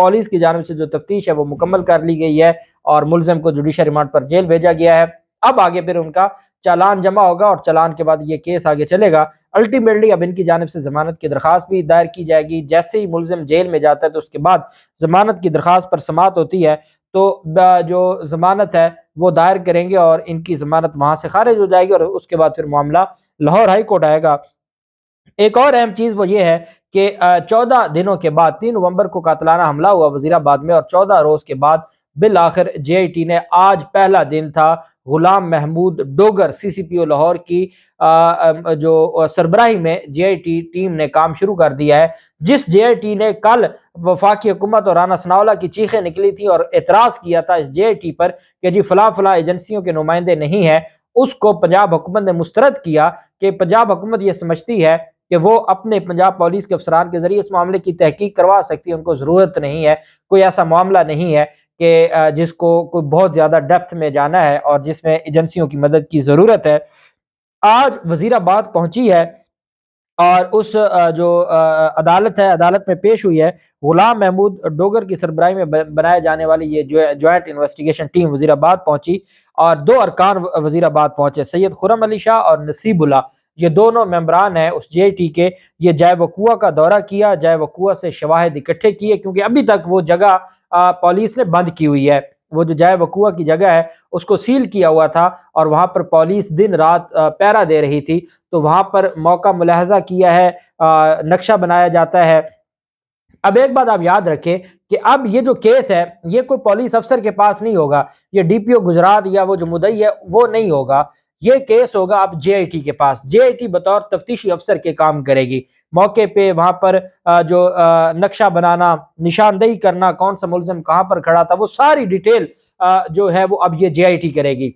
Police کی جانب سے جو تفتیش ہے وہ مکمل کر لی گئی ہے اور ملزم کو جوڈیشل ریمانڈ پر جیل بھیجا گیا ہے۔ اب آگے پھر ان کا چالان جمع ہوگا اور چالان کے بعد یہ کیس آگے چلے گا۔ الٹیمیٹلی اب ان کی جانب سے ضمانت کی درخواست بھی دائر کی جائے گی۔ جیسے ہی ملزم جیل میں جاتا ہے تو اس کے بعد ضمانت کی درخواست پر سماعت ہوتی ہے، تو جو ضمانت ہے وہ دائر کریں گے اور ان کی ضمانت وہاں سے خارج ہو جائے گی اور اس کے بعد پھر معاملہ لاہور ہائی کورٹ آئے گا۔ ایک اور اہم چیز وہ یہ ہے کہ 14 دنوں کے بعد 3 نومبر کو قاتلانہ حملہ ہوا وزیر آباد میں، اور 14 روز کے بعد بالآخر جے آئی ٹی نے آج پہلا دن تھا غلام محمود ڈوگر سی سی پی او لاہور کی جو سربراہی میں جے آئی ٹی ٹیم نے کام شروع کر دیا ہے۔ جس جے آئی ٹی نے کل وفاقی حکومت اور رانا ثناءاللہ کی چیخیں نکلی تھی اور اعتراض کیا تھا اس جے آئی ٹی پر کہ جی فلاں فلاں ایجنسیوں کے نمائندے نہیں ہیں، اس کو پنجاب حکومت نے مسترد کیا کہ پنجاب حکومت یہ سمجھتی ہے کہ وہ اپنے پنجاب پولیس کے افسران کے ذریعے اس معاملے کی تحقیق کروا سکتی ہے، ان کو ضرورت نہیں ہے، کوئی ایسا معاملہ نہیں ہے کہ جس کو کوئی بہت زیادہ ڈیپتھ میں جانا ہے اور جس میں ایجنسیوں کی مدد کی ضرورت ہے۔ آج وزیر آباد پہنچی ہے اور اس جو عدالت ہے، عدالت میں پیش ہوئی ہے، غلام محمود ڈوگر کی سربراہی میں بنائے جانے والی یہ جوائنٹ انویسٹیگیشن ٹیم وزیر آباد پہنچی اور 2 ارکان وزیر آباد پہنچے، سید خرم علی شاہ اور نصیب اللہ، یہ دونوں ممبران ہیں اس جے آئی ٹی کے۔ یہ جائے وقوع کا دورہ کیا، جائے وقوع سے شواہد اکٹھے کیے، کیونکہ ابھی تک وہ جگہ پولیس نے بند کی ہوئی ہے، وہ جو جائے وقوع کی جگہ ہے اس کو سیل کیا ہوا تھا اور وہاں پر پولیس دن رات پہرا دے رہی تھی، تو وہاں پر موقع ملاحظہ کیا ہے، نقشہ بنایا جاتا ہے۔ اب ایک بات آپ یاد رکھیں کہ اب یہ جو کیس ہے یہ کوئی پولیس افسر کے پاس نہیں ہوگا، یہ ڈی پی او گجرات یا وہ جو مدعی ہے وہ نہیں ہوگا، یہ کیس ہوگا اب جے آئی ٹی کے پاس۔ جے آئی ٹی بطور تفتیشی افسر کے کام کرے گی، موقع پہ وہاں پر جو نقشہ بنانا، نشاندہی کرنا، کون سا ملزم کہاں پر کھڑا تھا، وہ ساری ڈیٹیل جو ہے وہ اب یہ جے آئی ٹی کرے گی۔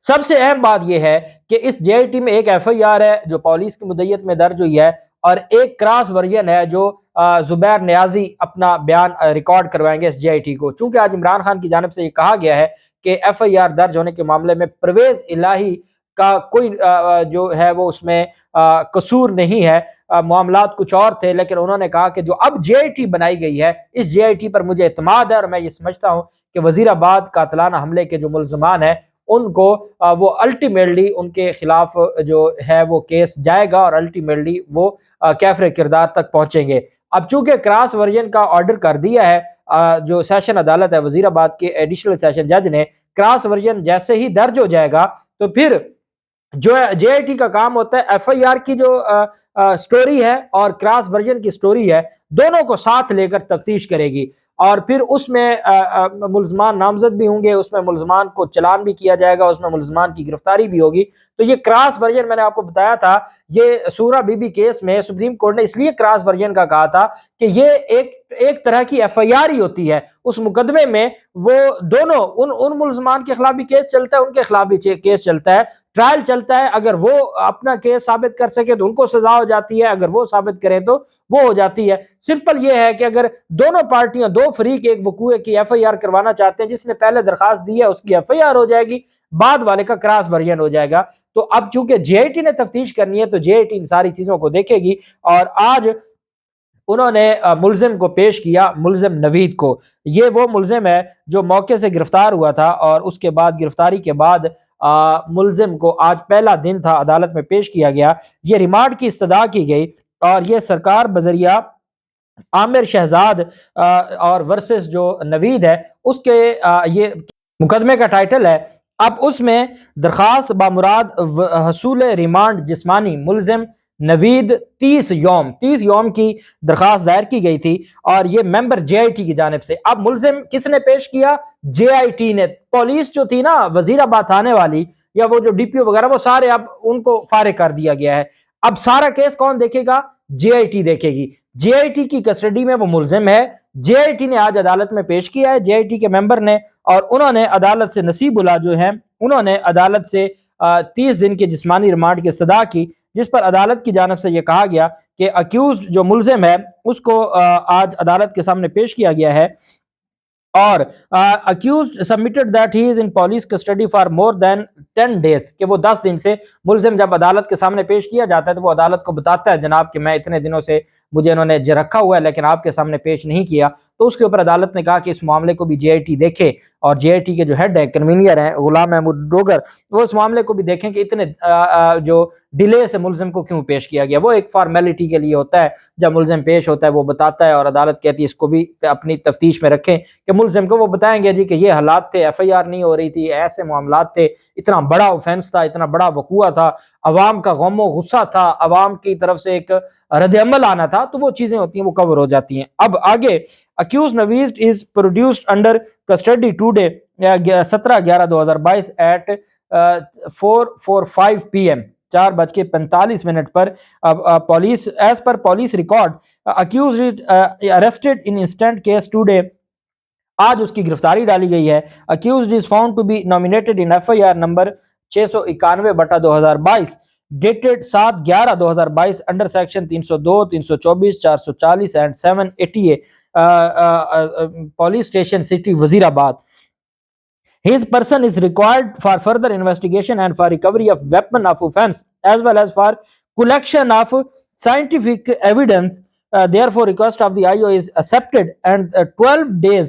سب سے اہم بات یہ ہے کہ اس جے آئی ٹی میں ایک ایف آئی آر ہے جو پولیس کی مدعیت میں درج ہوئی ہے اور ایک کراس ورژن ہے جو زبیر نیازی اپنا بیان ریکارڈ کروائیں گے اس جے آئی ٹی کو، چونکہ آج عمران خان کی جانب سے یہ کہا گیا ہے کہ ایف آئی آر درج ہونے کے معاملے میں پرویز الہی کا کوئی جو ہے وہ اس میں قصور نہیں ہے، معاملات کچھ اور تھے، لیکن انہوں نے کہا کہ جو اب جے آئی ٹی بنائی گئی ہے اس جے آئی ٹی پر مجھے اعتماد ہے اور میں یہ سمجھتا ہوں کہ وزیر آباد قاتلانہ حملے کے جو ملزمان ہیں ان کو وہ الٹیمیٹلی ان کے خلاف جو ہے وہ کیس جائے گا اور الٹیمیٹلی وہ کیفر کردار تک پہنچیں گے۔ اب چونکہ کراس ورژن کا آرڈر کر دیا ہے جو سیشن عدالت ہے وزیر آباد کے ایڈیشنل سیشن جج نے، کراس ورژن جیسے ہی درج ہو جائے گا تو پھر جو جے آئی ٹی کا کام ہوتا ہے ایف آئی آر کی جو سٹوری ہے اور کراس ورژن کی سٹوری ہے دونوں کو ساتھ لے کر تفتیش کرے گی، اور پھر اس میں ملزمان نامزد بھی ہوں گے، اس میں ملزمان کو چلان بھی کیا جائے گا، اس میں ملزمان کی گرفتاری بھی ہوگی۔ تو یہ کراس ورژن میں نے آپ کو بتایا تھا، یہ سورہ بی بی کیس میں سپریم کورٹ نے اس لیے کراس ورژن کا کہا تھا کہ یہ ایک طرح کی ایف آئی آر ہی ہوتی ہے، اس مقدمے میں وہ دونوں ان ملزمان کے خلاف بھی کیس چلتا ہے، ان کے خلاف بھی کیس چلتا ہے، ٹرائل چلتا ہے، اگر وہ اپنا کیس ثابت کر سکے تو ان کو سزا ہو جاتی ہے، اگر وہ ثابت کریں تو وہ ہو جاتی ہے۔ سمپل یہ ہے کہ اگر دونوں پارٹیاں، دو فریق ایک وقوع کی ایف آئی آر کروانا چاہتے ہیں، جس نے پہلے درخواست دی ہے اس کی ایف آئی آر ہو جائے گی، بعد والے کا کراس ورژن ہو جائے گا۔ تو اب چونکہ جے آئی ٹی نے تفتیش کرنی ہے تو جے آئی ٹی ان ساری چیزوں کو دیکھے گی، اور آج انہوں نے ملزم کو پیش کیا، ملزم نوید کو۔ یہ وہ ملزم ہے جو موقع سے گرفتار ہوا تھا اور اس کے بعد گرفتاری کے بعد ملزم کو آج پہلا دن تھا عدالت میں پیش کیا گیا، یہ ریمانڈ کی استدعا کی گئی اور یہ سرکار بذریعہ عامر شہزاد اور ورسز جو نوید ہے اس کے یہ مقدمے کا ٹائٹل ہے۔ اب اس میں درخواست بامراد حصول ریمانڈ جسمانی ملزم نوید 30 یوم کی درخواست دائر کی گئی تھی اور یہ ممبر جے آئی ٹی کی جانب سے۔ اب ملزم کس نے پیش کیا؟ جے آئی ٹی نے۔ پولیس جو تھی نا وزیر آباد تھانے والی یا وہ جو ڈی پی او وغیرہ وہ سارے اب ان کو فارغ کر دیا گیا ہے۔ اب سارا کیس کون دیکھے گا؟ جے آئی ٹی دیکھے گی۔ جے آئی ٹی کی کسٹڈی میں وہ ملزم ہے، جے آئی ٹی نے آج عدالت میں پیش کیا ہے، جے آئی ٹی کے ممبر نے، اور انہوں نے عدالت سے نصیب اللہ جو ہیں انہوں نے عدالت سے 30 دن کے جسمانی ریمانڈ کی استدعا کی، جس پر عدالت کی جانب سے یہ کہا گیا کہ اکیوزڈ جو ملزم ہے اس کو آج عدالت کے سامنے پیش کیا گیا ہے اور accused submitted that he is in police custody for more than 10 days کہ وہ 10 دن سے ملزم جب عدالت کے سامنے پیش کیا جاتا ہے تو وہ عدالت کو بتاتا ہے جناب کہ میں اتنے دنوں سے مجھے انہوں نے رکھا ہوا ہے لیکن آپ کے سامنے پیش نہیں کیا، تو اس کے اوپر عدالت نے کہا کہ اس معاملے کو بھی جے آئی ٹی دیکھے، اور جے آئی ٹی کے جو ہیڈ ہے کنوینئر ہیں غلام محمود ڈوگر، وہ اس معاملے کو بھی دیکھیں کہ اتنے جو ڈیلے سے ملزم کو کیوں پیش کیا گیا۔ وہ ایک فارمیلٹی کے لیے ہوتا ہے، جب ملزم پیش ہوتا ہے وہ بتاتا ہے اور عدالت کہتی ہے اس کو بھی اپنی تفتیش میں رکھیں کہ ملزم کو وہ بتائیں گے جی کہ یہ حالات تھے، ایف آئی آر نہیں ہو رہی تھی، ایسے معاملات تھے، اتنا بڑا اوفینس تھا، اتنا بڑا وقوعہ تھا، عوام کا غم و غصہ تھا، عوام کی طرف سے ایک رد عمل آنا تھا، تو وہ چیزیں ہوتی ہیں وہ کور ہو جاتی ہیں۔ اب آگے accused Naveed is produced under custody today 17/11/2022 at 4:45 PM 4:45 per police as per police record accused arrested in instant case today، آج اس کی گرفتاری ڈالی گئی ہے۔ accused is found to be nominated in FIR number 691/2022 dated 7/11/2022 under section 302 324 440 and 780 police station city وزیر آباد۔ His person is required for further investigation and for recovery of weapon of offense as well as for collection of scientific evidence. Therefore request of the IO is accepted and 12 days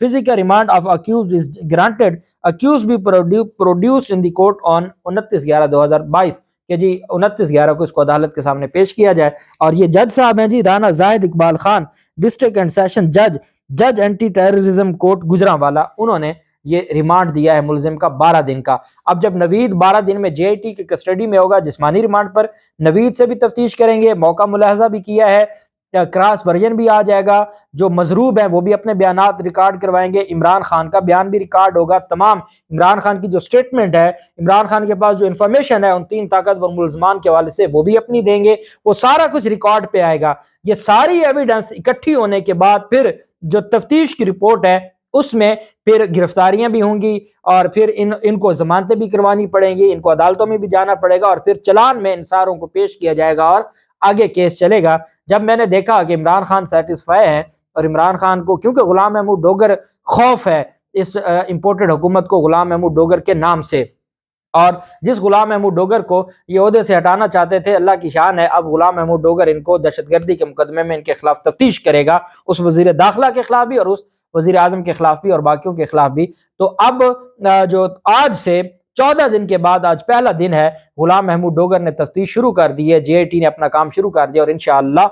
physical remand of accused is granted. Accused be produced in the court on 29/11/2022 کہ جی 29/11 کو اس کو عدالت کے سامنے پیش کیا جائے۔ اور یہ جج صاحب ہیں جی Rana Zahid Iqbal Khan, district and session جج اینٹی ٹیررزم کورٹ گجرانوالا، انہوں نے یہ ریمانڈ دیا ہے ملزم کا 12 دن کا۔ اب جب نوید 12 دن میں جے آئی ٹی کی کسٹڈی میں ہوگا جسمانی ریمانڈ پر، نوید سے بھی تفتیش کریں گے، موقع ملاحظہ بھی کیا ہے، کراس ورژن بھی آ جائے گا، جو مضروب ہیں وہ بھی اپنے بیانات ریکارڈ کروائیں گے، عمران خان کا بیان بھی ریکارڈ ہوگا، تمام عمران خان کی جو سٹیٹمنٹ ہے، عمران خان کے پاس جو انفارمیشن ہے ان 3 طاقتور ملزمان کے حوالے سے وہ بھی اپنی دیں گے، وہ سارا کچھ ریکارڈ پہ آئے گا۔ یہ ساری ایویڈنس اکٹھی ہونے کے بعد پھر جو تفتیش کی رپورٹ ہے اس میں پھر گرفتاریاں بھی ہوں گی، اور پھر ان کو ضمانتیں بھی کروانی پڑیں گی، ان کو عدالتوں میں بھی جانا پڑے گا، اور پھر چلان میں ان ساروں کو پیش کیا جائے گا اور آگے کیس چلے گا۔ جب میں نے دیکھا کہ عمران خان سیٹسفائی ہے، اور عمران خان کو کیونکہ غلام محمود ڈوگر خوف ہے اس امپورٹڈ حکومت کو غلام محمود ڈوگر کے نام سے، اور جس غلام محمود ڈوگر کو یہ عہدے سے ہٹانا چاہتے تھے، اللہ کی شان ہے اب غلام محمود ڈوگر ان کو دہشت گردی کے مقدمے میں ان کے خلاف تفتیش کرے گا، اس وزیر داخلہ کے خلاف بھی اور اس وزیر اعظم کے خلاف بھی اور باقیوں کے خلاف بھی۔ تو اب جو آج سے 14 دن کے بعد آج پہلا دن ہے، غلام محمود ڈوگر نے تفتیش شروع کر دی ہے، جے آئی ٹی نے اپنا کام شروع کر دیا، اور انشاءاللہ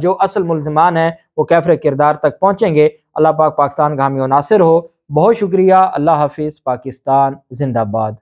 جو اصل ملزمان ہیں وہ کیفر کردار تک پہنچیں گے۔ اللہ پاک پاکستان کا حامی و ناصر ہو۔ بہت شکریہ، اللہ حافظ، پاکستان زندہ باد۔